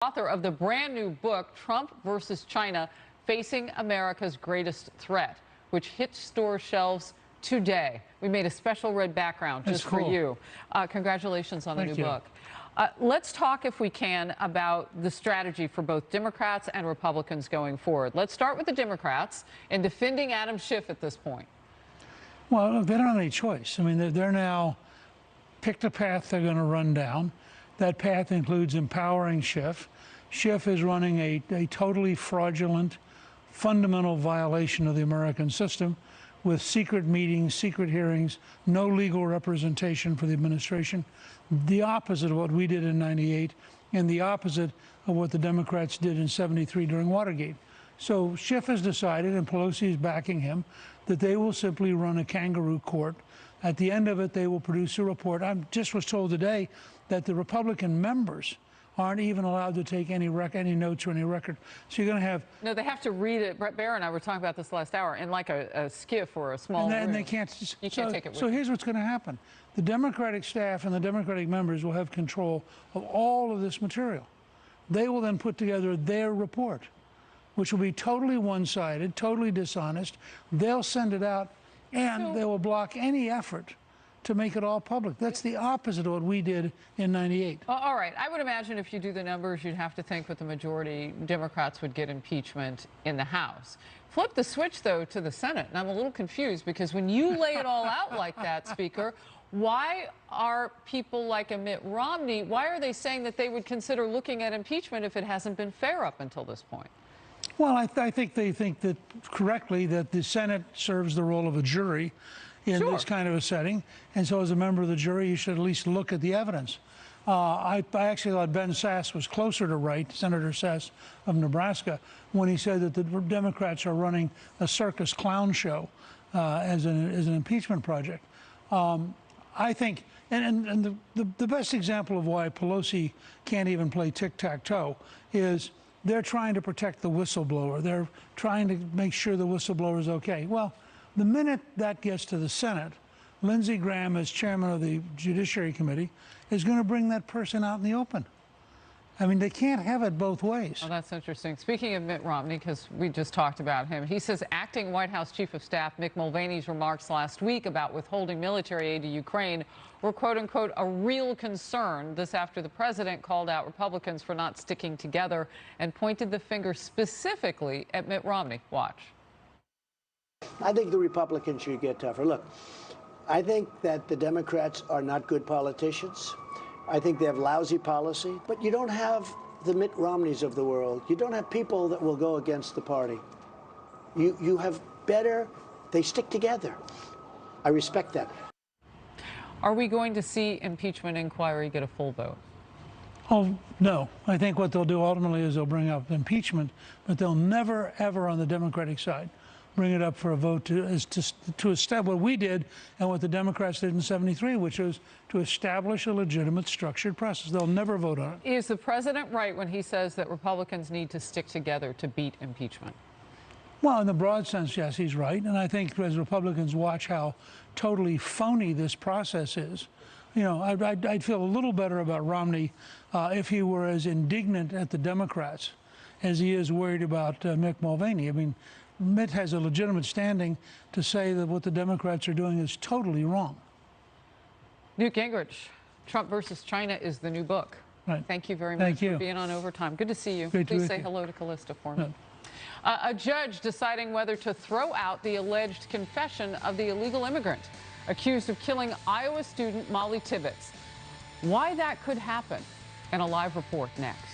Author of the brand new book, Trump versus China, Facing America's Greatest Threat, which hits store shelves today. We made a special red background just for you. Congratulations on the new book. Let's talk, if we can, about the strategy for both Democrats and Republicans going forward. Let's start with the Democrats in defending Adam Schiff at this point. Well, look, they don't have any choice. I mean, they're now picked a path they're going to run down. That path includes empowering Schiff. Schiff is running a totally fraudulent, fundamental violation of the American system with secret meetings, secret hearings, no legal representation for the administration, the opposite of what we did in '98 and the opposite of what the Democrats did in '73 during Watergate. So Schiff has decided, and Pelosi is backing him, that they will simply run a kangaroo court. At the end of it, they will produce a report. I just was told today that the Republican members aren't even allowed to take any notes or any record. So you're going to have... No, they have to read it. Brett Baer and I were talking about this last hour in like a skiff or a small room. And they can't... You can't take it with So here's what's going to happen. The Democratic staff and the Democratic members will have control of all of this material. They will then put together their report, which will be totally one-sided, totally dishonest. They'll send it out, and they will block any effort to make it all public. That's the opposite of what we did in '98. Well, all right. I would imagine if you do the numbers, you'd have to think with the majority, Democrats would get impeachment in the House. Flip the switch, though, to the Senate. And I'm a little confused because when you lay it all out like that, Speaker, why are people like Mitt Romney, why are they saying that they would consider looking at impeachment if it hasn't been fair up until this point? Well, I think they think that correctly that the Senate serves the role of a jury in this kind of a setting. And so as a member of the jury, you should at least look at the evidence. I actually thought Ben Sasse was closer to right, Senator Sasse of Nebraska, when he said that the Democrats are running a circus clown show as an impeachment project. I think, and the best example of why Pelosi can't even play tic-tac-toe is they're trying to protect the whistleblower. They're trying to make sure the whistleblower is okay. Well, the minute that gets to the Senate, Lindsey Graham, as chairman of the Judiciary Committee, is going to bring that person out in the open. I mean, they can't have it both ways. Oh, that's interesting. Speaking of Mitt Romney, because we just talked about him, he says acting White House Chief of Staff Mick Mulvaney's remarks last week about withholding military aid to Ukraine were, quote unquote, a real concern. This after the president called out Republicans for not sticking together and pointed the finger specifically at Mitt Romney. Watch. I think the Republicans should get tougher. Look, I think that the Democrats are not good politicians. I think they have lousy policy, but you don't have the Mitt Romneys of the world. You don't have people that will go against the party. You have better, they stick together. I respect that. Are we going to see impeachment inquiry get a full vote? Oh, no. I think what they'll do ultimately is they'll bring up impeachment, but they'll never, ever on the Democratic side bring it up for a vote to establish what we did and what the Democrats did in '73, which was to establish a legitimate structured process. They'll never vote on it. Is the president right when he says that Republicans need to stick together to beat impeachment? Well, in the broad sense, yes, he's right. And I think as Republicans watch how totally phony this process is, you know, I'd feel a little better about Romney if he were as indignant at the Democrats as he is worried about Mick Mulvaney. I mean, Mitt has a legitimate standing to say that what the Democrats are doing is totally wrong. Newt Gingrich, Trump versus China is the new book. Right. Thank you very much for being on Overtime. Good to see you. Please say hello to Callista for me. A judge deciding whether to throw out the alleged confession of the illegal immigrant accused of killing Iowa student Molly Tibbetts. Why that could happen in a live report next.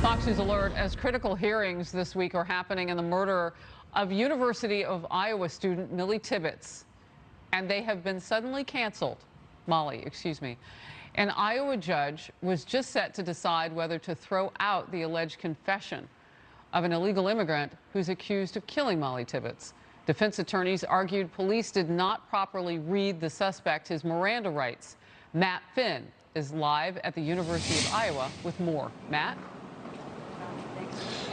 Fox News Alert, as critical hearings this week are happening in the murder of University of Iowa student Millie Tibbetts, and they have been suddenly canceled. Molly, excuse me. An Iowa judge was just set to decide whether to throw out the alleged confession of an illegal immigrant who's accused of killing Molly Tibbetts. Defense attorneys argued police did not properly read the suspect his Miranda rights. Matt Finn is live at the University of Iowa with more. Matt?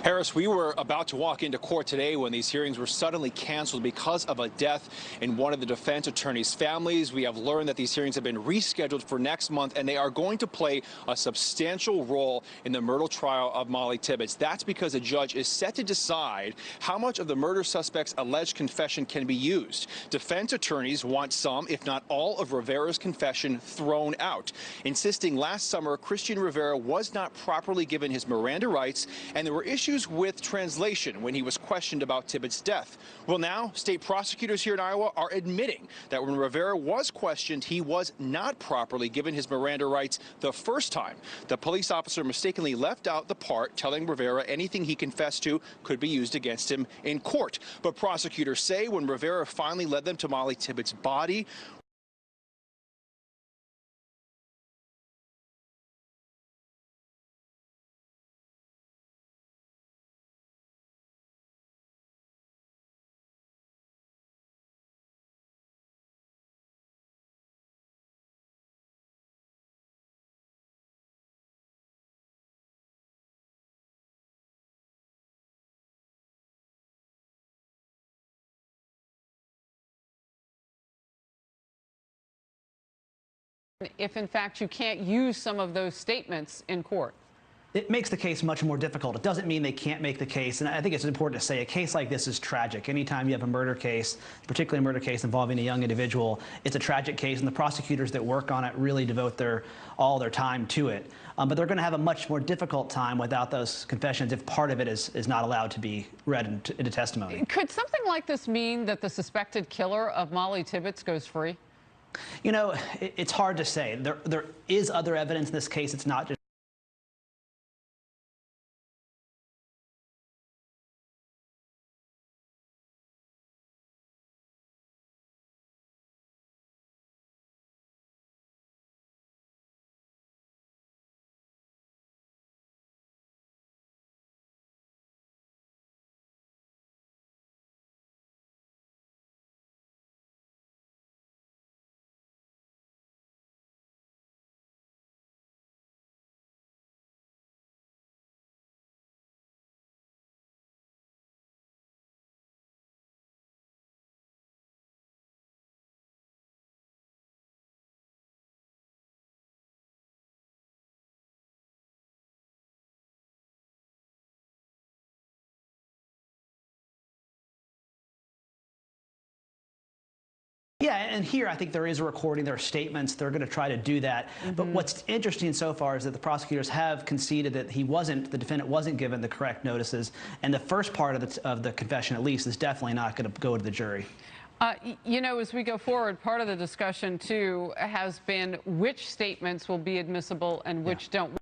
Harris, we were about to walk into court today when these hearings were suddenly canceled because of a death in one of the defense attorneys' families. We have learned that these hearings have been rescheduled for next month, and they are going to play a substantial role in the murder trial of Molly Tibbetts. That's because a judge is set to decide how much of the murder suspect's alleged confession can be used. Defense attorneys want some, if not all, of Rivera's confession thrown out, insisting last summer Christian Rivera was not properly given his Miranda rights, and there were issues with translation when he was questioned about Tibbetts' death. Well, now state prosecutors here in Iowa are admitting that when Rivera was questioned, he was not properly given his Miranda rights the first time. The police officer mistakenly left out the part telling Rivera anything he confessed to could be used against him in court. But prosecutors say when Rivera finally led them to Molly Tibbetts' body, if in fact you can't use some of those statements in court? It makes the case much more difficult. It doesn't mean they can't make the case. And I think it's important to say a case like this is tragic. Anytime you have a murder case, particularly a murder case involving a young individual, it's a tragic case, and the prosecutors that work on it really devote all their time to it. But they're going to have a much more difficult time without those confessions if part of it is not allowed to be read into testimony. Could something like this mean that the suspected killer of Molly Tibbetts goes free? You know, it's hard to say. There is other evidence in this case. It's not just Yeah, and here I think there is a recording, there are statements, they're going to try to do that. But what's interesting so far is that the prosecutors have conceded that the defendant wasn't given the correct notices, and the first part of the confession, at least, is definitely not going to go to the jury. You know, as we go forward, part of the discussion, too, has been which statements will be admissible and which don't.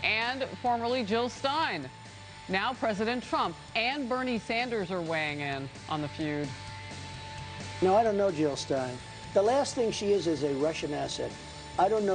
And formerly Jill Stein. Now President Trump and Bernie Sanders are weighing in on the feud. No, I don't know Jill Stein. The last thing she is a Russian asset. I don't know